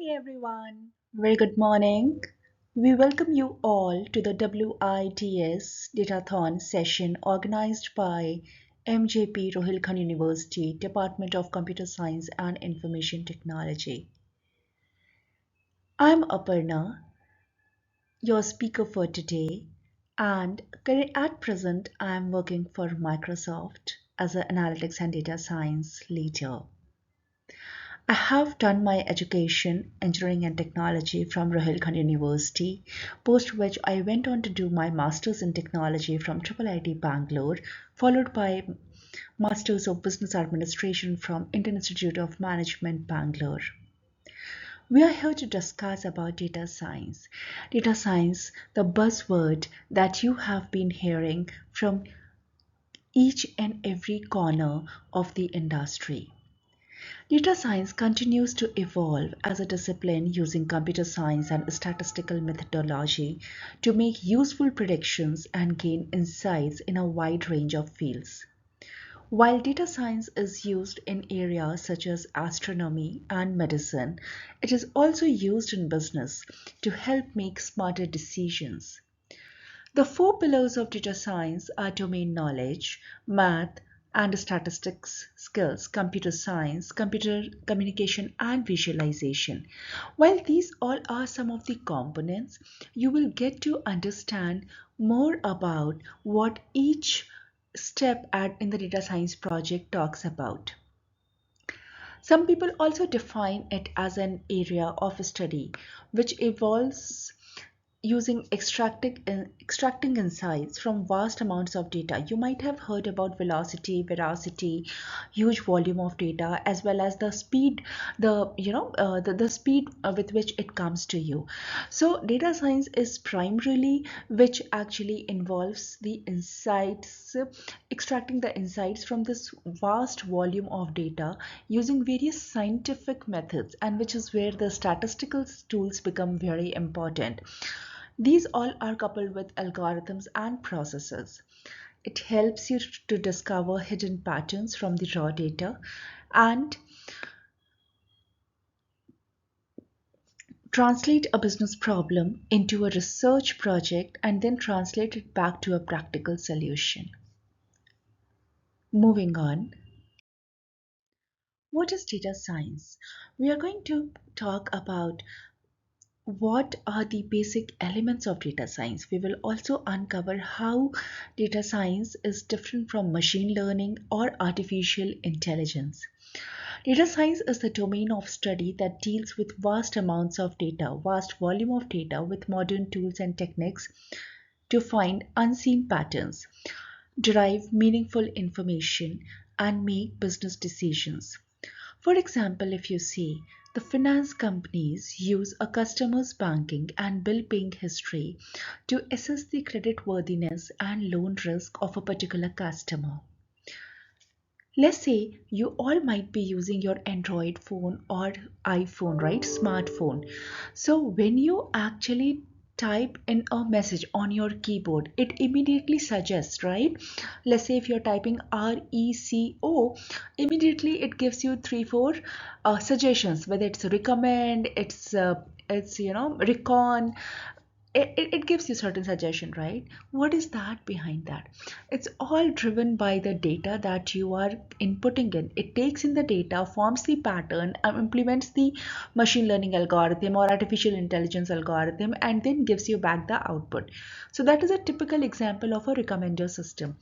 Hey everyone, very good morning. We welcome you all to the WITS Datathon session organized by MJP Rohilkhand University, Department of Computer Science and Information Technology. I'm Aparna, your speaker for today, and at present I'm working for Microsoft as an analytics and data science leader. I have done my education, engineering and technology from Rohilkhand University, post which I went on to do my master's in technology from IIIT Bangalore, followed by Masters of Business Administration from Indian Institute of Management, Bangalore. We are here to discuss about data science. Data science, the buzzword that you have been hearing from each and every corner of the industry. Data science continues to evolve as a discipline using computer science and statistical methodology to make useful predictions and gain insights in a wide range of fields. While data science is used in areas such as astronomy and medicine, it is also used in business to help make smarter decisions. The four pillars of data science are domain knowledge, math, and statistics skills, computer science, computer communication, and visualization. While these all are some of the components, you will get to understand more about what each step in the data science project talks about. Some people also define it as an area of study which evolves using extracting insights from vast amounts of data. You might have heard about velocity, veracity, huge volume of data, as well as the speed, the speed with which it comes to you. So data science is primarily which actually involves the insights, extracting the insights from this vast volume of data using various scientific methods, and which is where the statistical tools become very important. These all are coupled with algorithms and processes. It helps you to discover hidden patterns from the raw data and translate a business problem into a research project and then translate it back to a practical solution. Moving on. What is data science? We are going to talk about what are the basic elements of data science. We will also uncover how data science is different from machine learning or artificial intelligence. Data science is the domain of study that deals with vast amounts of data, vast volume of data with modern tools and techniques to find unseen patterns, derive meaningful information, and make business decisions. For example, if you see, the finance companies use a customer's banking and bill paying history to assess the creditworthiness and loan risk of a particular customer. Let's say you all might be using your Android phone or iPhone, right? Smartphone. So when you actually type in a message on your keyboard, it immediately suggests, right? Let's say if you're typing RECO, immediately it gives you three, four suggestions, whether it's recommend, it's recon, it gives you certain suggestion, right? What is that behind that? It's all driven by the data that you are inputting in. It takes in the data, forms the pattern, implements the machine learning algorithm or artificial intelligence algorithm, and then gives you back the output. So that is a typical example of a recommender system.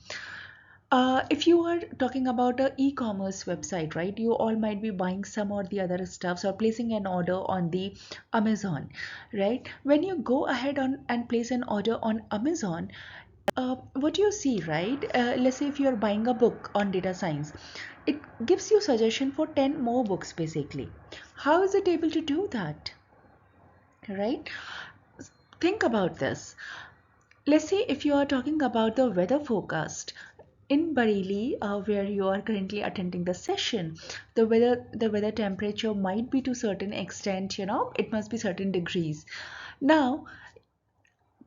If you are talking about a e-commerce website, right, you all might be buying some or the other stuffs or placing an order on the Amazon, right? When you go ahead and place an order on Amazon, what you see, right? Let's say if you're buying a book on data science, it gives you suggestion for 10 more books basically. How is it able to do that, right? Think about this. Let's say if you are talking about the weather forecast in Bareilly, where you are currently attending the session, the weather temperature might be to certain extent, it must be certain degrees. Now,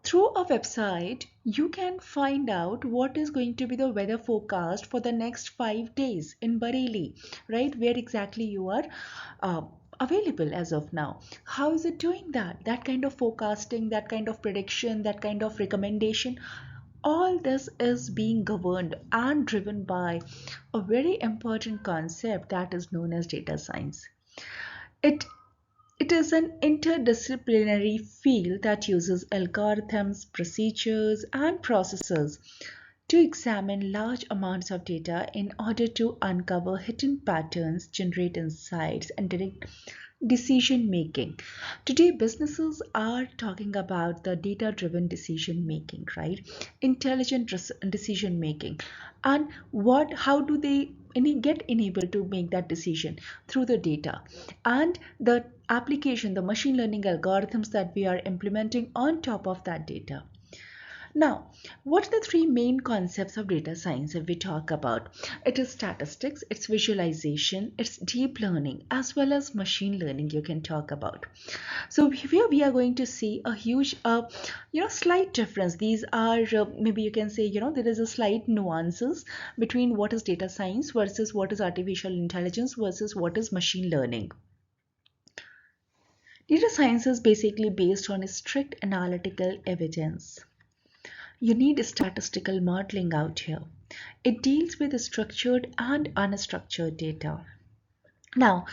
through a website, you can find out what is going to be the weather forecast for the next 5 days in Bareilly, right? Where exactly you are available as of now. How is it doing that? That kind of forecasting, that kind of prediction, that kind of recommendation, all this is being governed and driven by a very important concept that is known as data science. It it is an interdisciplinary field that uses algorithms, procedures, and processes to examine large amounts of data in order to uncover hidden patterns, generate insights, and direct decision making. Today, businesses are talking about the data driven decision making, right? Intelligent decision making. And how do they get enabled to make that decision? Through the data and the application, the machine learning algorithms that we are implementing on top of that data. Now, what are the three main concepts of data science if we talk about? It is statistics, it's visualization, it's deep learning, as well as machine learning you can talk about. So here we are going to see a huge, slight difference. These are, maybe you can say, there is a slight nuances between what is data science versus what is artificial intelligence versus what is machine learning. Data science is basically based on a strict analytical evidence. You need statistical modeling out here. It deals with structured and unstructured data. Now,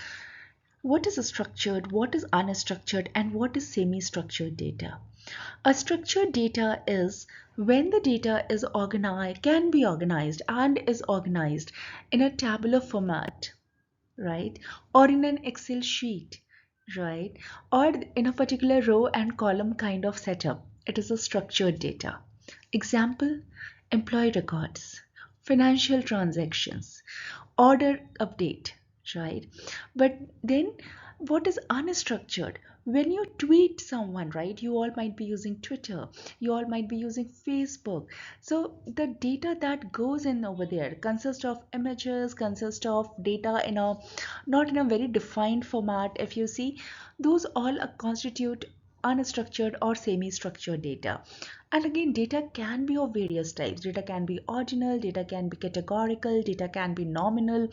what is structured, what is unstructured, and what is semi-structured data? A structured data is when the data is organized, can be organized, and is organized in a tabular format, right? Or in an Excel sheet, right? Or in a particular row and column kind of setup. It is a structured data. Example, employee records, financial transactions, order update, right? But then what is unstructured? When you tweet someone, right, you all might be using Twitter, you all might be using Facebook. So the data that goes in over there consists of images, consists of data in a not in a very defined format. If you see, those all constitute unstructured or semi-structured data. And again, data can be of various types. Data can be ordinal, data can be categorical, data can be nominal.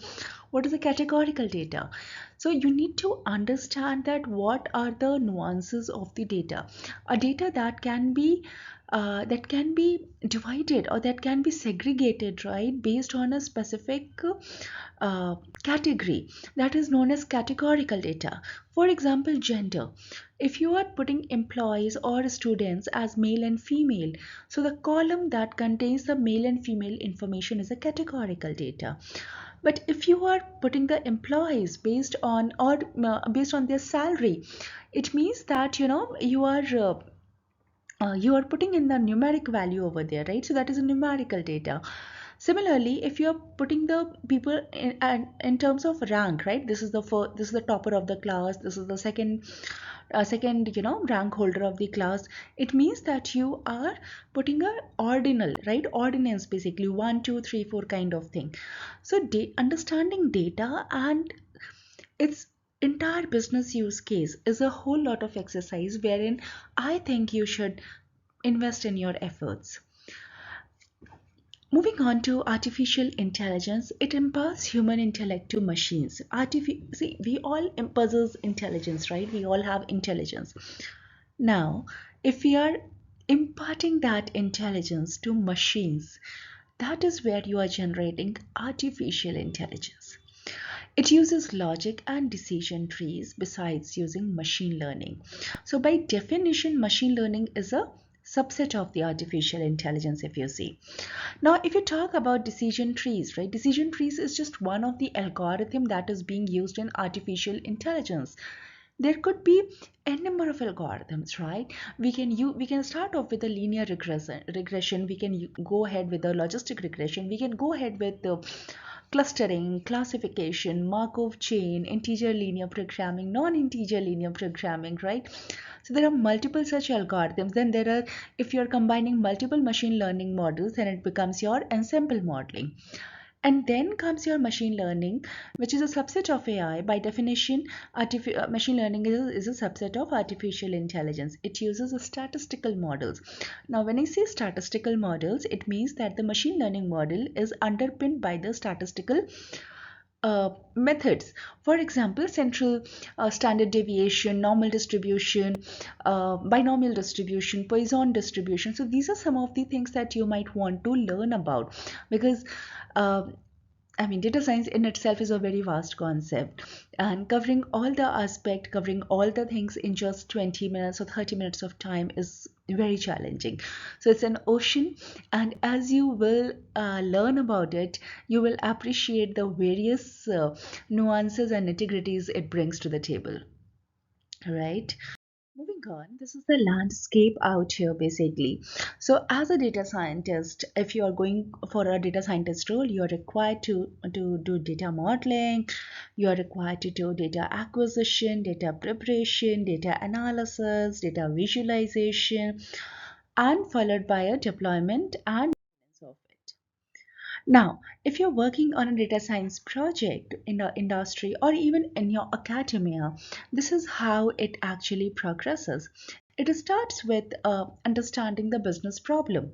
What is the categorical data? So you need to understand that what are the nuances of the data. A data that can be divided or that can be segregated, right, based on a specific uh, category, that is known as categorical data. For example, gender. If you are putting employees or students as male and female, so the column that contains the male and female information is a categorical data. But if you are putting the employees based on their salary, it means that you are putting in the numeric value over there, right? So that is a numerical data. Similarly, if you are putting the people in terms of rank, right? This is the topper of the class. This is the second rank holder of the class. It means that you are putting a ordinal, right? Ordinance, basically 1 2 3 4 kind of thing. So understanding data and its entire business use case is a whole lot of exercise wherein I think you should invest in your efforts. Moving on to artificial intelligence, it imparts human intellect to machines. See, we all possess intelligence, right? We all have intelligence. Now, if we are imparting that intelligence to machines, that is where you are generating artificial intelligence. It uses logic and decision trees besides using machine learning. So, by definition, machine learning is a subset of the artificial intelligence, if you see. Now, if you talk about decision trees, right, decision trees is just one of the algorithm that is being used in artificial intelligence. There could be a number of algorithms, right? We can start off with a linear regression. We can go ahead with the logistic regression. We can go ahead with the clustering, classification, Markov chain, integer linear programming, non-integer linear programming, right? So there are multiple such algorithms. Then there are, if you're combining multiple machine learning models, then it becomes your ensemble modeling. And then comes your machine learning, which is a subset of AI. By definition, machine learning is a subset of artificial intelligence. It uses statistical models. Now, when I say statistical models, it means that the machine learning model is underpinned by the statistical methods. For example, central standard deviation, normal distribution, binomial distribution, Poisson distribution. So these are some of the things that you might want to learn about, because uh, I mean, data science in itself is a very vast concept, and covering all the aspect, covering all the things in just 20 minutes or 30 minutes of time is very challenging. So it's an ocean, and as you will learn about it, you will appreciate the various nuances and nitty-gritties it brings to the table, right? Moving on, this is the landscape out here basically. So, as a data scientist, if you are going for a data scientist role, you are required to do data modeling, you are required to do data acquisition, data preparation, data analysis, data visualization, and followed by a deployment and maintenance of it. Now, if you're working on a data science project in the industry or even in your academia, this is how it actually progresses. It starts with understanding the business problem,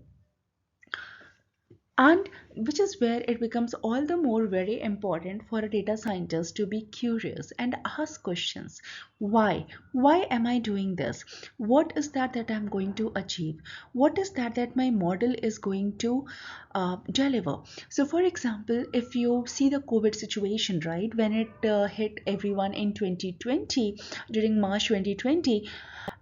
and which is where it becomes all the more very important for a data scientist to be curious and ask questions. Why am I doing this? What is that I'm going to achieve? What is that my model is going to deliver? So for example, if you see the COVID situation, right, when it hit everyone in 2020, during March 2020,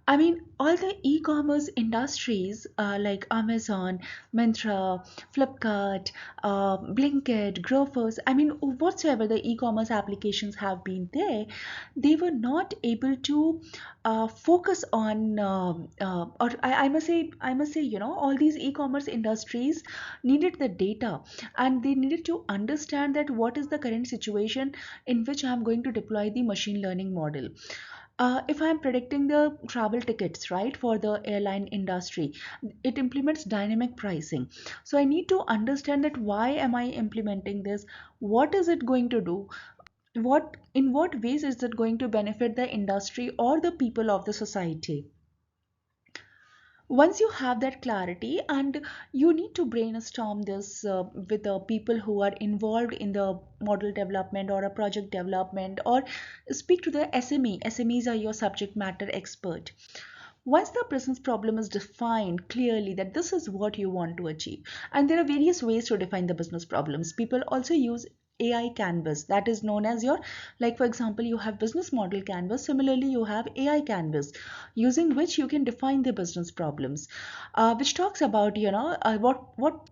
I mean, all the e-commerce industries like Amazon, Myntra, Flipkart, Blinkit, Grofers, I mean, whatsoever the e-commerce applications have been there, they were not able to focus on, or I must say, all these e-commerce industries needed the data, and they needed to understand that what is the current situation in which I'm going to deploy the machine learning model. If I'm predicting the travel tickets, right, for the airline industry, it implements dynamic pricing. So I need to understand that why am I implementing this? What is it going to do? In what ways is it going to benefit the industry or the people of the society? Once you have that clarity, and you need to brainstorm this with the people who are involved in the model development or a project development, or speak to the SMEs are your subject matter expert. Once the business problem is defined clearly that this is what you want to achieve, and there are various ways to define the business problems. People also use AI canvas, that is known as your, like for example, you have business model canvas, similarly you have AI canvas, using which you can define the business problems, which talks about what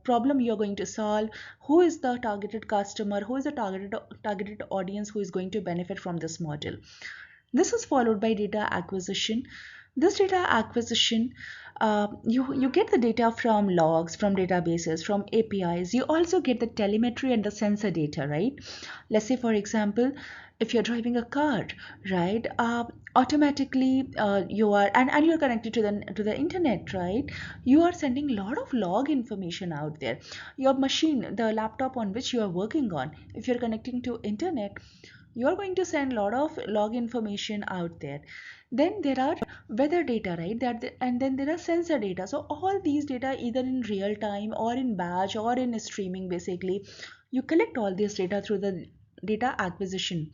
problem you're going to solve, who is the targeted customer, who is the targeted audience who is going to benefit from this model. This is followed by data acquisition. This data acquisition, you get the data from logs, from databases, from APIs. You also get the telemetry and the sensor data, right? Let's say, for example, if you're driving a car, right, automatically you are, and you're connected to the internet, right? You are sending a lot of log information out there. Your machine, the laptop on which you are working on, if you're connecting to internet, you're going to send a lot of log information out there. Then there are weather data, right, and then there are sensor data. So all these data, either in real time or in batch or in streaming, basically you collect all this data through the data acquisition.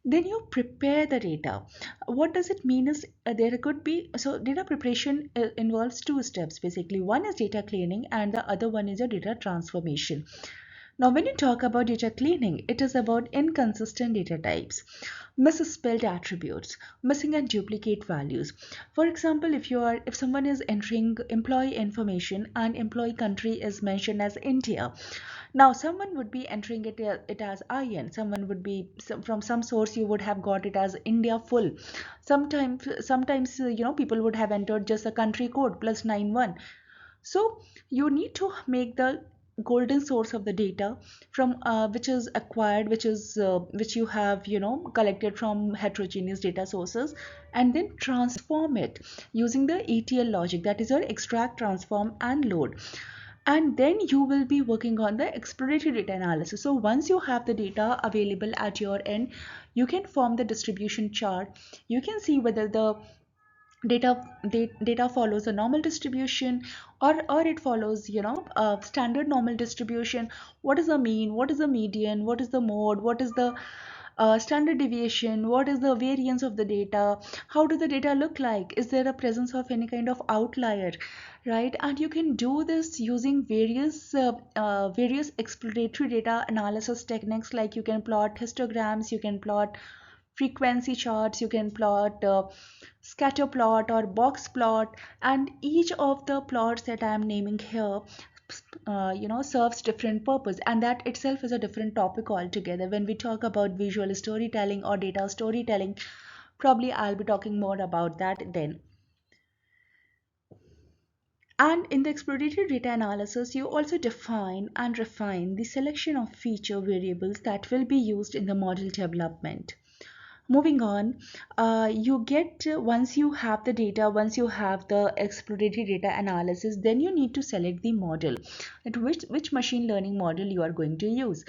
Then you prepare the data. What does it mean is, there could be, so data preparation involves two steps basically. One is data cleaning, and the other one is your data transformation. Now, when you talk about data cleaning, it is about inconsistent data types, misspelled attributes, missing and duplicate values. For example, if someone is entering employee information and employee country is mentioned as India, now someone would be entering it as IN. Someone would be, from some source you would have got it as India full. Sometimes people would have entered just a country code plus 91. So you need to make the golden source of the data from which is acquired, which you have collected from heterogeneous data sources, and then transform it using the ETL logic, that is your extract, transform, and load. And then you will be working on the exploratory data analysis. So once you have the data available at your end, you can form the distribution chart. You can see whether the Data follows a normal distribution, or it follows, a standard normal distribution. What is the mean, what is the median, what is the mode, what is the standard deviation, what is the variance of the data, how do the data look like, is there a presence of any kind of outlier, right? And you can do this using various exploratory data analysis techniques, like you can plot histograms, you can plot frequency charts, you can plot scatter plot or box plot, and each of the plots that I am naming here serves different purpose, and that itself is a different topic altogether. When we talk about visual storytelling or data storytelling, probably I'll be talking more about that then. And in the exploratory data analysis, you also define and refine the selection of feature variables that will be used in the model development. Moving on, you get once you have the data, once you have the exploratory data analysis, then you need to select the model, at which machine learning model you are going to use,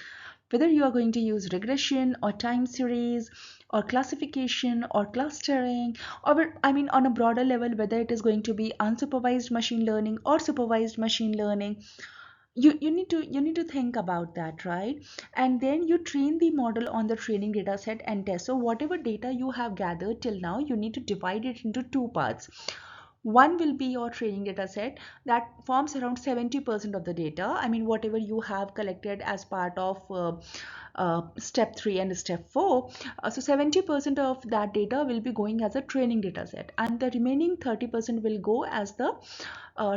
whether you are going to use regression or time series or classification or clustering, or I mean on a broader level, whether it is going to be unsupervised machine learning or supervised machine learning. You need to think about that, right? And then you train the model on the training data set and test. So whatever data you have gathered till now, you need to divide it into two parts. One will be your training data set that forms around 70% of the data, I mean whatever you have collected as part of step 3 and step 4. So 70% of that data will be going as a training data set, and the remaining 30% will go as the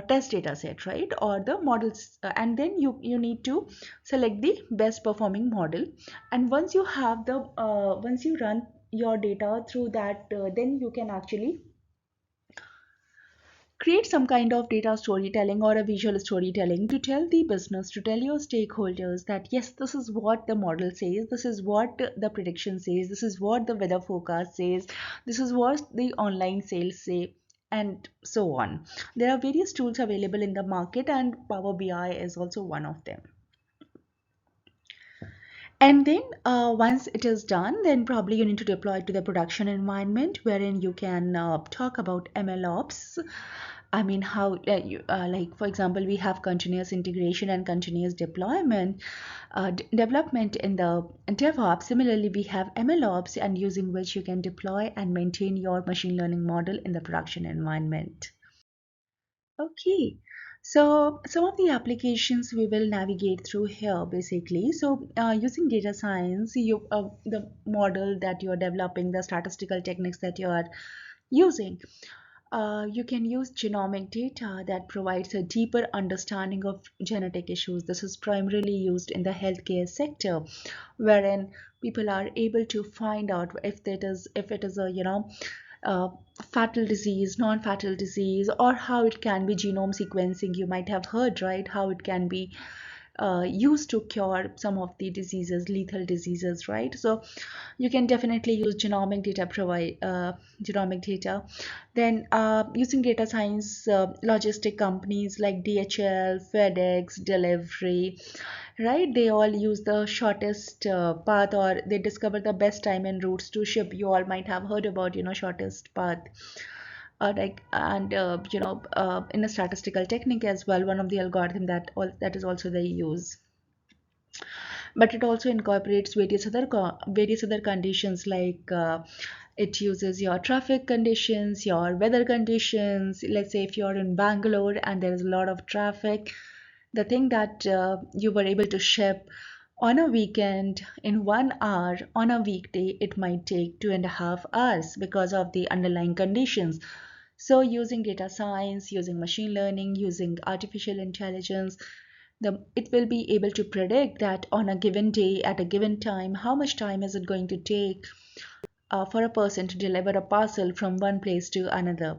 test data set, right, or the models. And then you need to select the best performing model. And once you have the once you run your data through that, then you can actually create some kind of data storytelling or a visual storytelling to tell the business, to tell your stakeholders that yes, this is what the model says, this is what the prediction says, this is what the weather forecast says, this is what the online sales say, and so on. There are various tools available in the market, and Power BI is also one of them. And then once it is done, then probably you need to deploy it to the production environment, wherein you can talk about ML ops. I mean, how like for example, we have continuous integration and continuous deployment, development in the DevOps. Similarly, we have ML ops, and using which you can deploy and maintain your machine learning model in the production environment. Okay, so some of the applications we will navigate through here basically. So using data science, the model that you are developing, the statistical techniques that you are using, you can use genomic data that provides a deeper understanding of genetic issues. This is primarily used in the healthcare sector, wherein people are able to find out if it is a uh, fatal disease, non-fatal disease, or how it can be genome sequencing. You might have heard, right, how it can be used to cure some of the diseases, lethal diseases, right? So you can definitely use genomic data. Then using data science, logistic companies like DHL, FedEx, Delivery, right? They all use the shortest path, or they discover the best time and routes to ship. You all might have heard about, shortest path. Like and in a statistical technique as well, one of the algorithm that is also they use. But it also incorporates various other conditions, like it uses your traffic conditions, your weather conditions. Let's say if you're in Bangalore and there is a lot of traffic, the thing that you were able to ship on a weekend in 1 hour, on a weekday it might take 2.5 hours because of the underlying conditions. So using data science, using machine learning, using artificial intelligence, it will be able to predict that on a given day, at a given time, how much time is it going to take for a person to deliver a parcel from one place to another.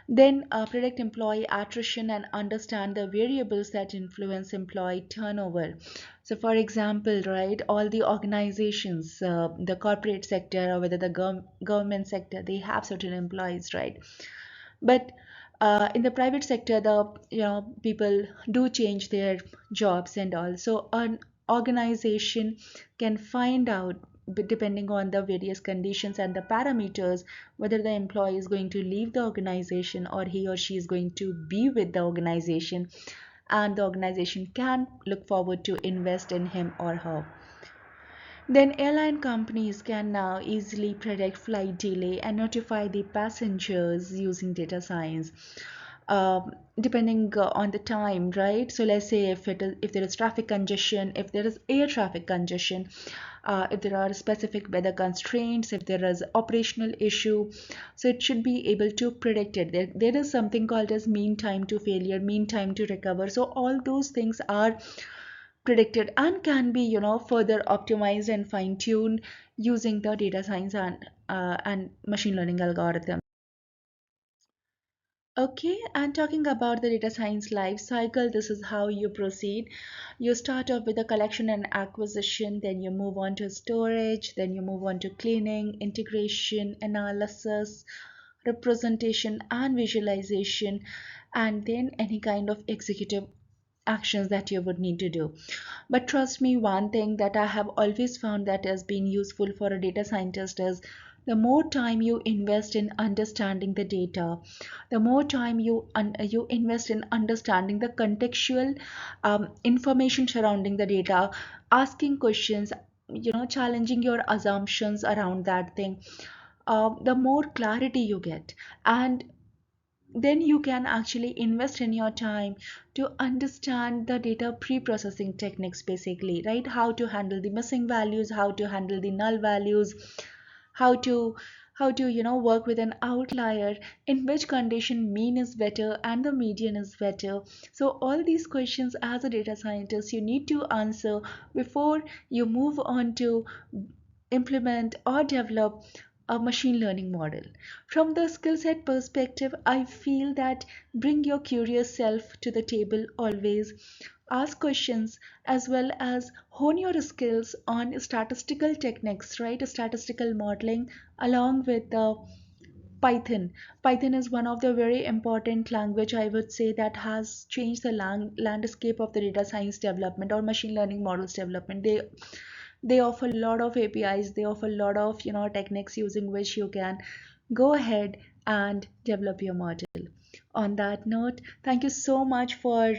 Then predict employee attrition and understand the variables that influence employee turnover. So, for example, right, all the organizations, the corporate sector or whether the government sector, they have certain employees, right? But in the private sector, the people do change their jobs and all. So an organization can find out depending on the various conditions and the parameters, whether the employee is going to leave the organization or he or she is going to be with the organization, and the organization can look forward to invest in him or her. Then airline companies can now easily predict flight delay and notify the passengers using data science. Depending on the time, right? So let's say if there is traffic congestion, if there is air traffic congestion, if there are specific weather constraints, if there is operational issue, so it should be able to predict it. There is something called as mean time to failure, mean time to recover. So all those things are predicted and can be further optimized and fine tuned using the data science and machine learning algorithm. Okay, and talking about the data science life cycle, this is how you proceed. You start off with the collection and acquisition, then you move on to storage, then you move on to cleaning, integration, analysis, representation, and visualization, and then any kind of executive actions that you would need to do. But trust me, one thing that I have always found that has been useful for a data scientist is the more time you invest in understanding the data, the more time you invest in understanding the contextual information surrounding the data, asking questions, challenging your assumptions around that thing, the more clarity you get. And then you can actually invest in your time to understand the data pre-processing techniques, basically, right? How to handle the missing values, how to handle the null values, how to work with an outlier, in which condition mean is better and the median is better. So all these questions as a data scientist you need to answer before you move on to implement or develop a machine learning model. From the skill set perspective, I feel that bring your curious self to the table always. Ask questions as well as hone your skills on statistical techniques, right? Statistical modeling along with the Python. Python is one of the very important language, I would say, that has changed the landscape of the data science development or machine learning models development. They offer a lot of APIs, they offer a lot of techniques using which you can go ahead and develop your model. On that note, thank you so much for